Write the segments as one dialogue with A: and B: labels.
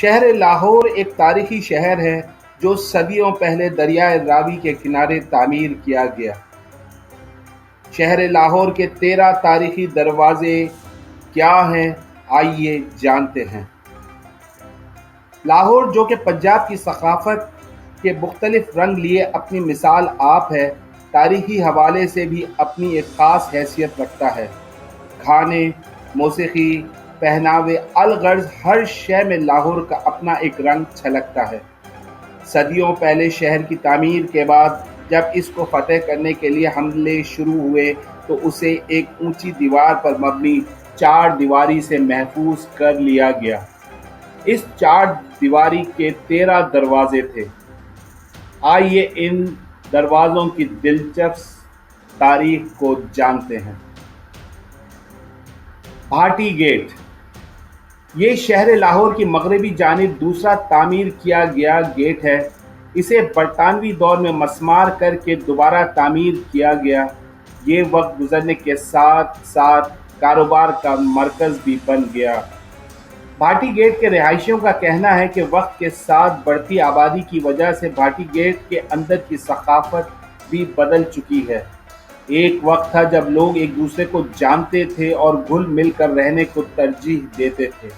A: شہر لاہور ایک تاریخی شہر ہے جو صدیوں پہلے دریائے راوی کے کنارے تعمیر کیا گیا۔ شہر لاہور کے 13 تاریخی دروازے کیا ہیں، آئیے جانتے ہیں۔ لاہور جو کہ پنجاب کی ثقافت کے مختلف رنگ لیے اپنی مثال آپ ہے، تاریخی حوالے سے بھی اپنی ایک خاص حیثیت رکھتا ہے۔ کھانے، موسیقی، پہناوے، الغرض ہر شے میں لاہور کا اپنا ایک رنگ چھلکتا ہے۔ صدیوں پہلے شہر کی تعمیر کے بعد جب اس کو فتح کرنے کے لیے حملے شروع ہوئے تو اسے ایک اونچی دیوار پر مبنی 4 دیواری سے محفوظ کر لیا گیا۔ اس 4 دیواری کے 13 دروازے تھے۔ آئیے ان دروازوں کی دلچسپ تاریخ کو جانتے ہیں۔ بھاٹی گیٹ، یہ شہر لاہور کی مغربی جانب دوسرا تعمیر کیا گیا گیٹ ہے۔ اسے برطانوی دور میں مسمار کر کے دوبارہ تعمیر کیا گیا۔ یہ وقت گزرنے کے ساتھ ساتھ کاروبار کا مرکز بھی بن گیا۔ بھاٹی گیٹ کے رہائشیوں کا کہنا ہے کہ وقت کے ساتھ بڑھتی آبادی کی وجہ سے بھاٹی گیٹ کے اندر کی ثقافت بھی بدل چکی ہے۔ ایک وقت تھا جب لوگ ایک دوسرے کو جانتے تھے اور گھل مل کر رہنے کو ترجیح دیتے تھے۔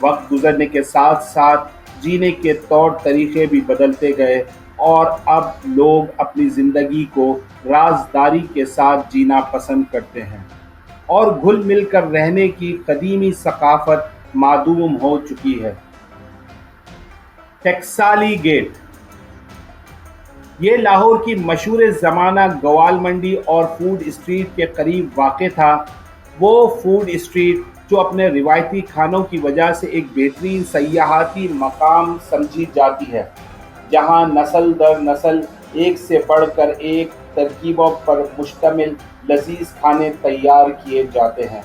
A: وقت گزرنے کے ساتھ ساتھ جینے کے طور طریقے بھی بدلتے گئے اور اب لوگ اپنی زندگی کو رازداری کے ساتھ جینا پسند کرتے ہیں اور گھل مل کر رہنے کی قدیمی ثقافت معدوم ہو چکی ہے۔ ٹکسالی گیٹ، یہ لاہور کی مشہور زمانہ گوال منڈی اور فوڈ اسٹریٹ کے قریب واقع تھا۔ وہ فوڈ اسٹریٹ جو اپنے روایتی کھانوں کی وجہ سے ایک بہترین سیاحتی مقام سمجھی جاتی ہے، جہاں نسل در نسل ایک سے بڑھ کر ایک ترکیبوں پر مشتمل لذیذ کھانے تیار کیے جاتے ہیں۔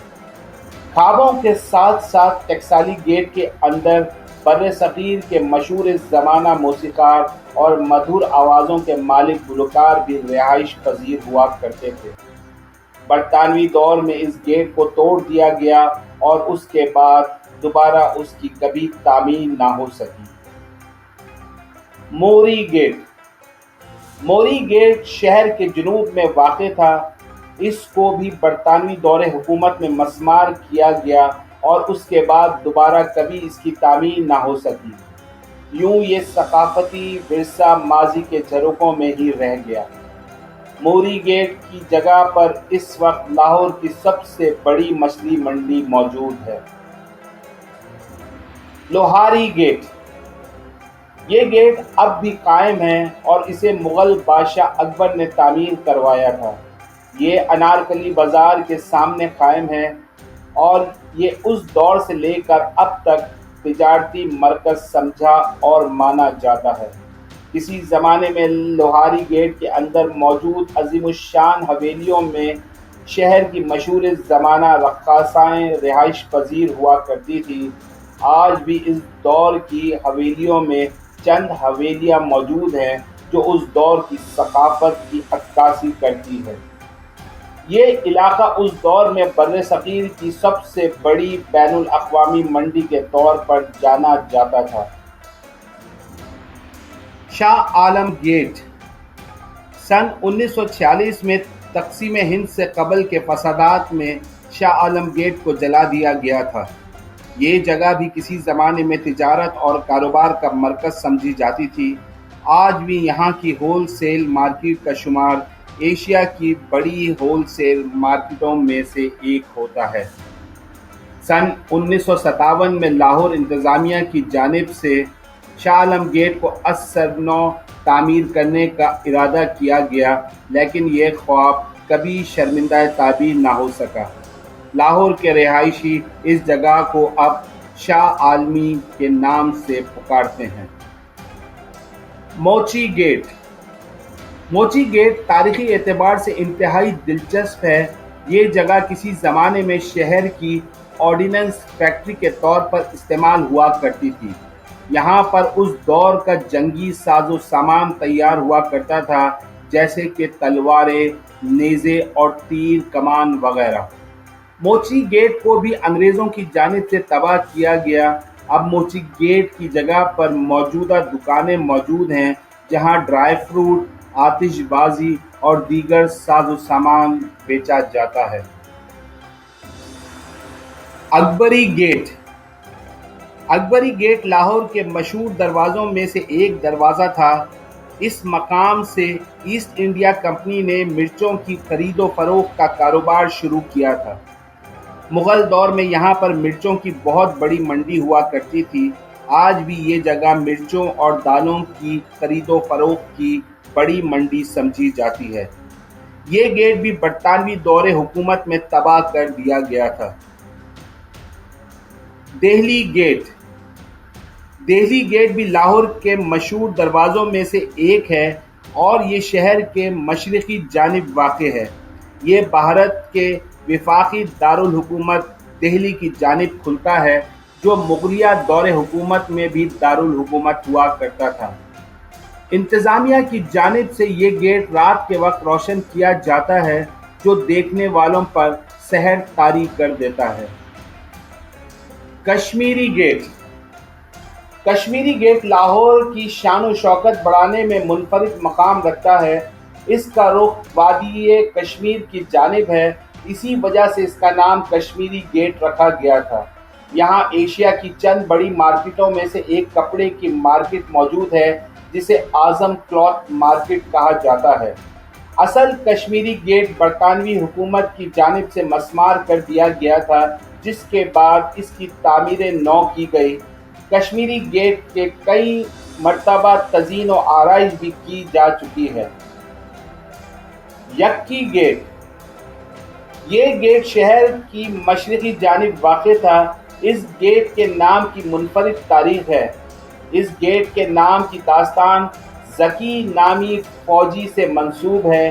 A: خوابوں کے ساتھ ساتھ ٹکسالی گیٹ کے اندر بر صغیر کے مشہور زمانہ موسیقار اور مدھر آوازوں کے مالک گلوکار بھی رہائش پذیر ہوا کرتے تھے۔ برطانوی دور میں اس گیٹ کو توڑ دیا گیا اور اس کے بعد دوبارہ اس کی کبھی تعمیر نہ ہو سکی۔ موری گیٹ، موری گیٹ شہر کے جنوب میں واقع تھا۔ اس کو بھی برطانوی دور حکومت میں مسمار کیا گیا اور اس کے بعد دوبارہ کبھی اس کی تعمیر نہ ہو سکی۔ یوں یہ ثقافتی ورثہ ماضی کے جھروکوں میں ہی رہ گیا۔ موری گیٹ کی جگہ پر اس وقت لاہور کی سب سے بڑی مچھلی منڈی موجود ہے۔ لوہاری گیٹ، یہ گیٹ اب بھی قائم ہے اور اسے مغل بادشاہ اکبر نے تعمیر کروایا تھا۔ یہ انارکلی بازار کے سامنے قائم ہے اور یہ اس دور سے لے کر اب تک تجارتی مرکز سمجھا اور مانا جاتا ہے۔ کسی زمانے میں لوہاری گیٹ کے اندر موجود عظیم الشان حویلیوں میں شہر کی مشہور زمانہ رقاصائیں رہائش پذیر ہوا کرتی تھیں۔ آج بھی اس دور کی حویلیوں میں چند حویلیاں موجود ہیں جو اس دور کی ثقافت کی عکاسی کرتی ہے۔ یہ علاقہ اس دور میں بر صغیر کی سب سے بڑی بین الاقوامی منڈی کے طور پر جانا جاتا تھا۔ شاہ عالم گیٹ، سن 1946 میں تقسیم ہند سے قبل کے فسادات میں شاہ عالم گیٹ کو جلا دیا گیا تھا۔ یہ جگہ بھی کسی زمانے میں تجارت اور کاروبار کا مرکز سمجھی جاتی تھی۔ آج بھی یہاں کی ہول سیل مارکیٹ کا شمار ایشیا کی بڑی ہول سیل مارکیٹوں میں سے ایک ہوتا ہے۔ سن 1957 میں لاہور انتظامیہ کی جانب سے شاہ عالم گیٹ کو از سر نو تعمیر کرنے کا ارادہ کیا گیا، لیکن یہ خواب کبھی شرمندہ تعبیر نہ ہو سکا۔ لاہور کے رہائشی اس جگہ کو اب شاہ عالمی کے نام سے پکارتے ہیں۔ موچی گیٹ، موچی گیٹ تاریخی اعتبار سے انتہائی دلچسپ ہے۔ یہ جگہ کسی زمانے میں شہر کی آرڈیننس فیکٹری کے طور پر استعمال ہوا کرتی تھی۔ یہاں پر اس دور کا جنگی ساز و سامان تیار ہوا کرتا تھا، جیسے کہ تلواریں، نیزے اور تیر کمان وغیرہ۔ موچی گیٹ کو بھی انگریزوں کی جانب سے تباہ کیا گیا۔ اب موچی گیٹ کی جگہ پر موجودہ دکانیں موجود ہیں جہاں ڈرائی فروٹ، آتش بازی اور دیگر ساز و سامان بیچا جاتا ہے۔ اکبری گیٹ۔ اکبری گیٹ لاہور کے مشہور دروازوں میں سے ایک دروازہ تھا۔ اس مقام سے ایسٹ انڈیا کمپنی نے مرچوں کی خرید و فروخت کا کاروبار شروع کیا تھا۔ مغل دور میں یہاں پر مرچوں کی بہت بڑی منڈی ہوا کرتی تھی۔ آج بھی یہ جگہ مرچوں اور دالوں کی خرید و فروخت کی بڑی منڈی سمجھی جاتی ہے۔ یہ گیٹ بھی برطانوی دور حکومت میں تباہ کر دیا گیا تھا۔ دہلی گیٹ۔ دہلی گیٹ بھی لاہور کے مشہور دروازوں میں سے ایک ہے اور یہ شہر کے مشرقی جانب واقع ہے۔ یہ بھارت کے وفاقی دارالحکومت دہلی کی جانب کھلتا ہے، جو مغلیہ دور حکومت میں بھی دارالحکومت ہوا کرتا تھا۔ انتظامیہ کی جانب سے یہ گیٹ رات کے وقت روشن کیا جاتا ہے، جو دیکھنے والوں پر سحر طاری کر دیتا ہے۔ کشمیری گیٹ۔ کشمیری گیٹ لاہور کی شان و شوکت بڑھانے میں منفرد مقام رکھتا ہے۔ اس کا رخ وادی کشمیر کی جانب ہے، اسی وجہ سے اس کا نام کشمیری گیٹ رکھا گیا تھا۔ یہاں ایشیا کی چند بڑی مارکیٹوں میں سے ایک کپڑے کی مارکیٹ موجود ہے، جسے اعظم کلاتھ مارکیٹ کہا جاتا ہے۔ اصل کشمیری گیٹ برطانوی حکومت کی جانب سے مسمار کر دیا گیا تھا، جس کے بعد اس کی تعمیر نو کی گئی۔ کشمیری گیٹ کے کئی مرتبہ تزئین و آرائش بھی کی جا چکی ہے۔ یکی گیٹ۔ یہ گیٹ شہر کی مشرقی جانب واقع تھا۔ اس گیٹ کے نام کی منفرد تاریخ ہے۔ اس گیٹ کے نام کی داستان زکی نامی فوجی سے منسوب ہے۔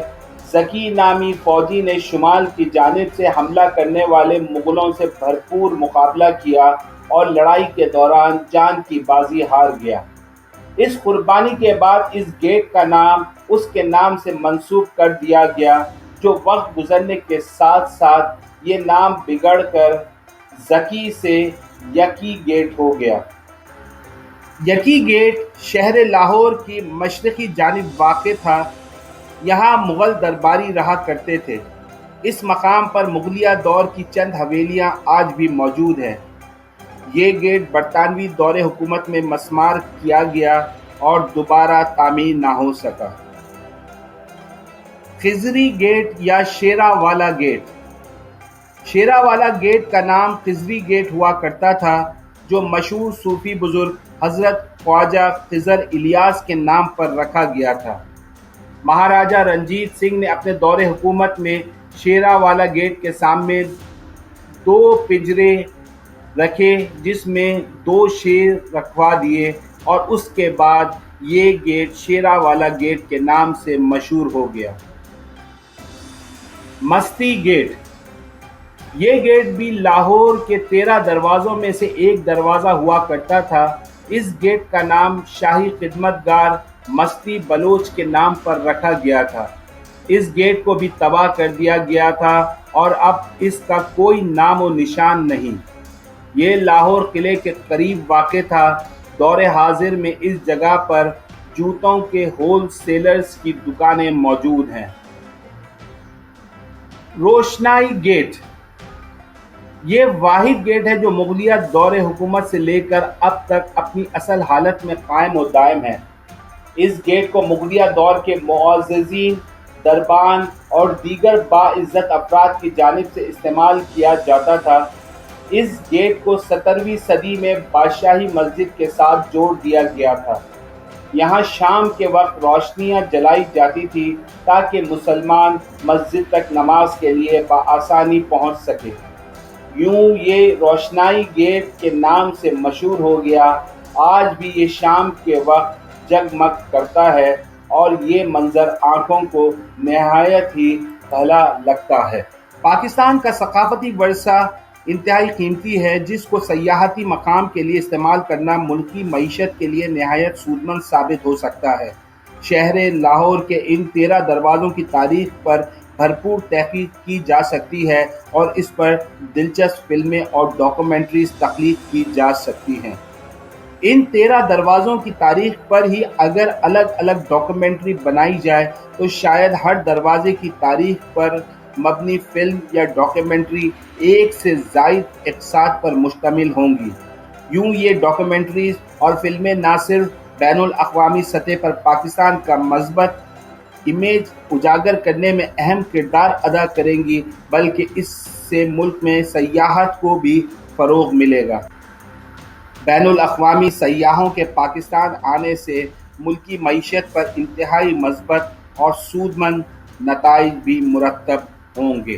A: زکی نامی فوجی نے شمال کی جانب سے حملہ کرنے والے مغلوں سے بھرپور مقابلہ کیا اور لڑائی کے دوران جان کی بازی ہار گیا۔ اس قربانی کے بعد اس گیٹ کا نام اس کے نام سے منسوب کر دیا گیا، جو وقت گزرنے کے ساتھ ساتھ یہ نام بگڑ کر زکی سے یکی گیٹ ہو گیا۔ یکی گیٹ شہر لاہور کی مشرقی جانب واقع تھا۔ یہاں مغل درباری رہا کرتے تھے۔ اس مقام پر مغلیہ دور کی چند حویلیاں آج بھی موجود ہیں۔ یہ گیٹ برطانوی دور حکومت میں مسمار کیا گیا اور دوبارہ تعمیر نہ ہو سکا۔ خضری گیٹ یا شیرا والا گیٹ۔ شیرا والا گیٹ کا نام خضری گیٹ ہوا کرتا تھا، جو مشہور صوفی بزرگ حضرت خواجہ خضر الیاس کے نام پر رکھا گیا تھا۔ مہاراجہ رنجیت سنگھ نے اپنے دور حکومت میں شیرا والا گیٹ کے سامنے 2 پنجرے رکھے، جس میں 2 شیر رکھوا دیے اور اس کے بعد یہ گیٹ شیرا والا گیٹ کے نام سے مشہور ہو گیا۔ مستی گیٹ۔ یہ گیٹ بھی لاہور کے 13 دروازوں میں سے ایک دروازہ ہوا کرتا تھا۔ اس گیٹ کا نام شاہی خدمت گار مستی بلوچ کے نام پر رکھا گیا تھا۔ اس گیٹ کو بھی تباہ کر دیا گیا تھا اور اب اس کا کوئی نام و نشان نہیں۔ یہ لاہور قلعے کے قریب واقع تھا۔ دور حاضر میں اس جگہ پر جوتوں کے ہول سیلرز کی دکانیں موجود ہیں۔ روشنائی گیٹ۔ یہ واحد گیٹ ہے جو مغلیہ دور حکومت سے لے کر اب تک اپنی اصل حالت میں قائم و دائم ہے۔ اس گیٹ کو مغلیہ دور کے معززین، دربان اور دیگر باعزت افراد کی جانب سے استعمال کیا جاتا تھا۔ اس گیٹ کو 17ویں صدی میں بادشاہی مسجد کے ساتھ جوڑ دیا گیا تھا۔ یہاں شام کے وقت روشنیاں جلائی جاتی تھی تاکہ مسلمان مسجد تک نماز کے لیے بآسانی پہنچ سکے۔ یوں یہ روشنائی گیٹ کے نام سے مشہور ہو گیا۔ آج بھی یہ شام کے وقت جگمگ کرتا ہے اور یہ منظر آنکھوں کو نہایت ہی بھلا لگتا ہے۔ پاکستان کا ثقافتی ورثہ انتہائی قیمتی ہے، جس کو سیاحتی مقام کے لیے استعمال کرنا ملکی معیشت کے لیے نہایت سودمند ثابت ہو سکتا ہے۔ شہر لاہور کے ان 13 دروازوں کی تاریخ پر بھرپور تحقیق کی جا سکتی ہے اور اس پر دلچسپ فلمیں اور ڈاکومنٹریز تخلیق کی جا سکتی ہیں۔ ان 13 دروازوں کی تاریخ پر ہی اگر الگ الگ ڈاکومنٹری بنائی جائے تو شاید ہر دروازے کی تاریخ پر مبنی فلم یا ڈاکومنٹری ایک سے زائد اقساط پر مشتمل ہوں گی۔ یوں یہ ڈاکومنٹریز اور فلمیں نہ صرف بین الاقوامی سطح پر پاکستان کا مثبت امیج اجاگر کرنے میں اہم کردار ادا کریں گی بلکہ اس سے ملک میں سیاحت کو بھی فروغ ملے گا۔ بین الاقوامی سیاحوں کے پاکستان آنے سے ملکی معیشت پر انتہائی مثبت اور سودمند نتائج بھی مرتب ہوں گے۔